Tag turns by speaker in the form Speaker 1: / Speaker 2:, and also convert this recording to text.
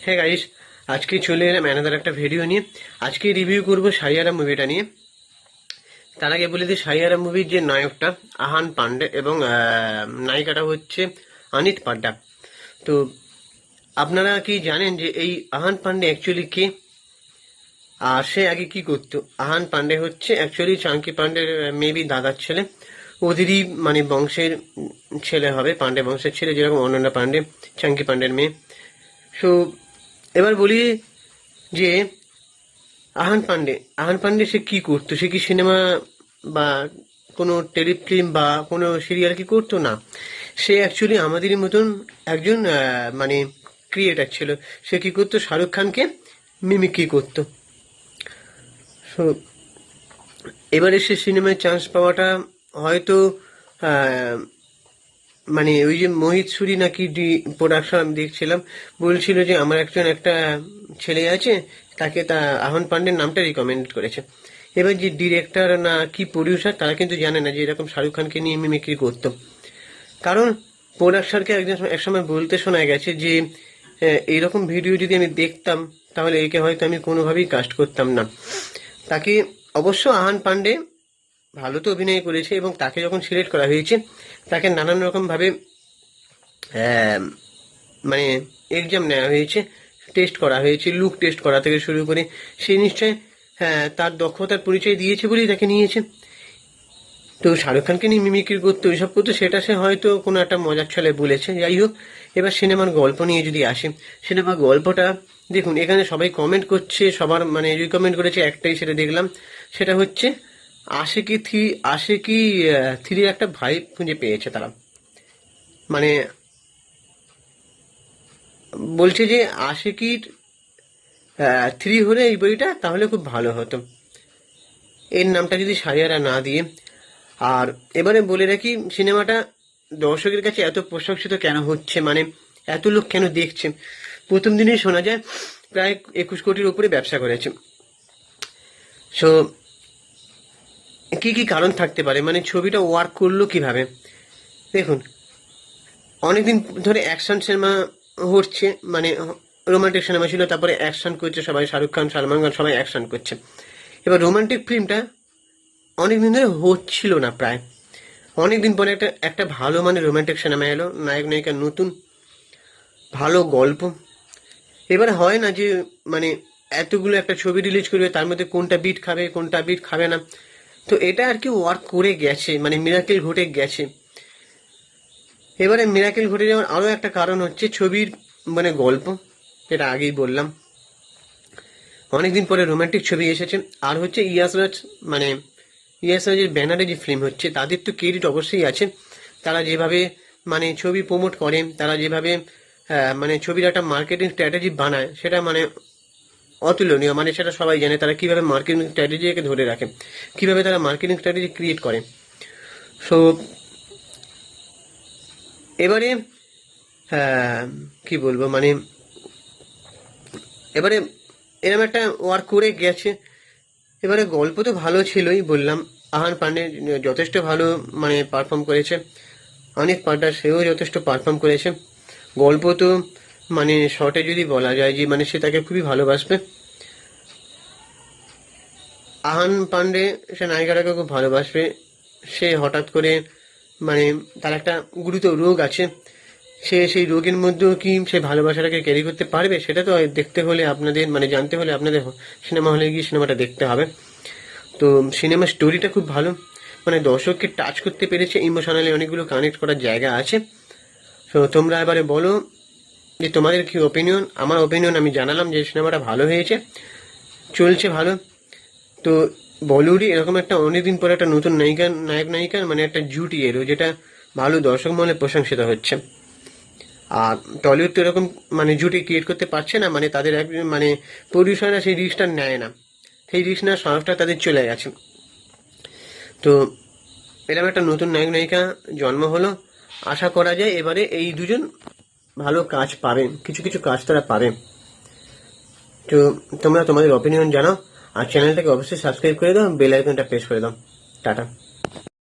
Speaker 1: হ্যাঁ গাইস, আজকে চলে এলাম অ্যানাদার একটা ভিডিও নিয়ে। আজকে রিভিউ করব সাইয়ারা মুভিটা নিয়ে। তার আগে বলে দিই, সাইয়ারা মুভির যে নায়কটা আহান পান্ডে এবং নায়িকাটা হচ্ছে অনিত পাড্ডা। তো আপনারা কি জানেন যে এই আহান পান্ডে অ্যাকচুয়ালি কে, আর সে আগে কি করতো? আহান পান্ডে হচ্ছে অ্যাকচুয়ালি চাঙ্কি পান্ডের মেবি দাদার ছেলে, ওদেরই মানে বংশের ছেলে হবে, পান্ডে বংশের ছেলে, যেরকম অনন্যা পান্ডে চাঙ্কি পান্ডের মেয়ে। সো এবার বলি যে আহান পান্ডে সে কি করতো? সে কি সিনেমা বা কোনো টেলিফিল্ম বা কোনো সিরিয়াল কি করতো? না, সে অ্যাকচুয়ালি আমাদেরই মতন একজন মানে ক্রিয়েটার ছিল। সে কি করতো? শাহরুখ খানকে মিমিক্রি করতো। সো এবারে সে সিনেমায় চান্স পাওয়াটা হয়তো আহ, মানে ওই যে মোহিত সুরি নাকি প্রোডাকশন আমি দেখছিলাম, বলছিল যে আমার একটা ছেলে আছে, তাকে আহ্বান পান্ডের নামটা রিকমেন্ড করেছে। এবার যে ডিরেক্টর না কি প্রডিউসার, তারা কিন্তু জানে না যে এরকম শাহরুখ খানকে নিয়ে মিমিক্রি করতো। কারণ প্রোডাকশনকে একসময় বলতে শোনা গেছে যে এইরকম ভিডিও যদি আমি দেখতাম তাহলে একে হয়তো আমি কোনোভাবেই কাস্ট করতাম না। তাকে অবশ্য আহান পান্ডে ভালো তো অভিনয় করেছে, এবং তাকে যখন সিলেক্ট করা হয়েছে তাকে নানান রকম ভাবে মানে এক্সাম নেওয়া হয়েছে, টেস্ট করা হয়েছে, লুক টেস্ট করা থেকে শুরু করে। সে নিশ্চয় তার দক্ষতার পরিচয় দিয়েছে বলেই তাকে নিয়েছে। তো শাহরুখ খানকে নিয়ে মিমিক্রি করতো, ওইসব করতো, সেটা সে হয়তো কোনো একটা মজার ছলে বলেছে। যাই হোক, এবার সিনেমার গল্প নিয়ে যদি আসে, সিনেমার গল্পটা দেখুন। এখানে সবাই কমেন্ট করছে, সবার মানে রিকমেন্ড করেছে একটাই, সেটা দেখলাম। সেটা হচ্ছে আশিকি থ্রি একটা ভাইব খুঁজে পেয়েছে তারা। মানে বলছে যে আশিকির থ্রি হলে এই বইটা তাহলে খুব ভালো হতো, এর নামটা যদি সারিয়ারা না দিয়ে। আর এবারে বলে রাখি, সিনেমাটা দর্শকের কাছে এত প্রশংসিত কেন হচ্ছে, মানে এত লোক কেন দেখছে? প্রথম দিনেই শোনা যায় প্রায় 21 কোটির উপরে ব্যবসা করেছে। সো কি কি কারণ থাকতে পারে, মানে ছবিটা ওয়ার্ক করলো কিভাবে? দেখুন, অনেকদিন ধরে অ্যাকশন সিনেমা হচ্ছে, মানে রোমান্টিক সিনেমা ছিল, তারপরে অ্যাকশন করছে সবাই, শাহরুখ খান, সালমান খান সবাই অ্যাকশন করছে। এবার রোমান্টিক ফিল্মটা অনেকদিন ধরে হচ্ছিল না প্রায়। অনেকদিন পরে একটা একটা ভালো মানে রোমান্টিক সিনেমা এলো, নায়ক নায়িকা নতুন, ভালো গল্প। এবারে হয় না যে মানে এতগুলো একটা ছবি রিলিজ করবে, তার মধ্যে কোনটা বিট খাবে কোনটা বিট খাবে না। তো এটা আর কি ওয়ার্ক করে গেছে, মানে মিরাকেল ঘটে গেছে। এবারে মিরাকেল ঘটে যাওয়ার আরও একটা কারণ হচ্ছে ছবির মানে গল্প, যেটা আগেই বললাম। অনেকদিন পরে রোমান্টিক ছবি এসেছে। আর হচ্ছে ইয়াসরাজ, মানে ইয়াসরাজের ব্যানারে যে ফিল্ম হচ্ছে, তাদের তো ক্রেডিট অবশ্যই আছে। তারা যেভাবে মানে ছবি প্রমোট করে, তারা যেভাবে মানে ছবির একটা মার্কেটিং স্ট্র্যাটেজি বানায়, সেটা মানে অতুলনীয়। মানে সেটা সবাই জানে তারা কিভাবে মার্কেটিং স্ট্র্যাটেজিকে ধরে রাখে, কিভাবে তারা মার্কেটিং স্ট্র্যাটেজি ক্রিয়েট করে। সো এবারে কি বলবো, মানে এবারে এরকম একটা ওয়ার্ক করে গেছে। এবারে গল্প তো ভালো ছিলই বললাম, আহান পান্ডে যথেষ্ট ভালো মানে পারফর্ম করেছে, অনেক পান্ডা সেও যথেষ্ট পারফর্ম করেছে। গল্প তো মানে শর্টে যদি বলা যায় যে মানে সে তাকে খুবই ভালোবাসবে। আহান পান্ডে সে নায়িকাটাকে খুব ভালোবাসবে। সে হঠাৎ করে মানে তার একটা গুরুতর রোগ আছে, সে সেই রোগের মধ্যেও কি সে ভালোবাসাটাকে ক্যারি করতে পারবে, সেটা তো দেখতে হলে আপনাদের মানে জানতে হলে আপনাদের সিনেমা হলে গিয়ে সিনেমাটা দেখতে হবে। তো সিনেমার স্টোরিটা খুব ভালো, মানে দর্শককে টাচ করতে পেরেছে ইমোশনালি, অনেকগুলো কানেক্ট করার জায়গা আছে। তো তোমরা এবারে বলো যে তোমাদের কি ওপিনিয়ন। আমার ওপিনিয়ন আমি জানালাম যে সিনেমাটা ভালো হয়েছে, চলছে ভালো। তো বলিউডে এরকম একটা অনেকদিন পরে একটা নতুন নায়ক নায়িকার মানে একটা জুটি এলো, যেটা ভালো দর্শক মহলে প্রশংসিত হচ্ছে। আর টলিউড তো এরকম মানে জুটি ক্রিয়েট করতে পারছে না, মানে তাদের মানে প্রডিউসাররা সেই রিস্কটা নেয় না, সেই রিস্ক নেওয়ার সাহসটা তাদের চলে গেছে। তো এরকম একটা নতুন নায়ক নায়িকা জন্ম হলো, আশা করা যায় এবারে এই দুজন ভালো কাজ পাবে, কিছু কিছু কাজ তারা পাবে। তো তোমরা তোমাদের অপিনিয়ন জানাও, আর চ্যানেলটাকে অবশ্যই সাবস্ক্রাইব করে দাও, বেল আইকনটা প্রেস করে দাও। টাটা।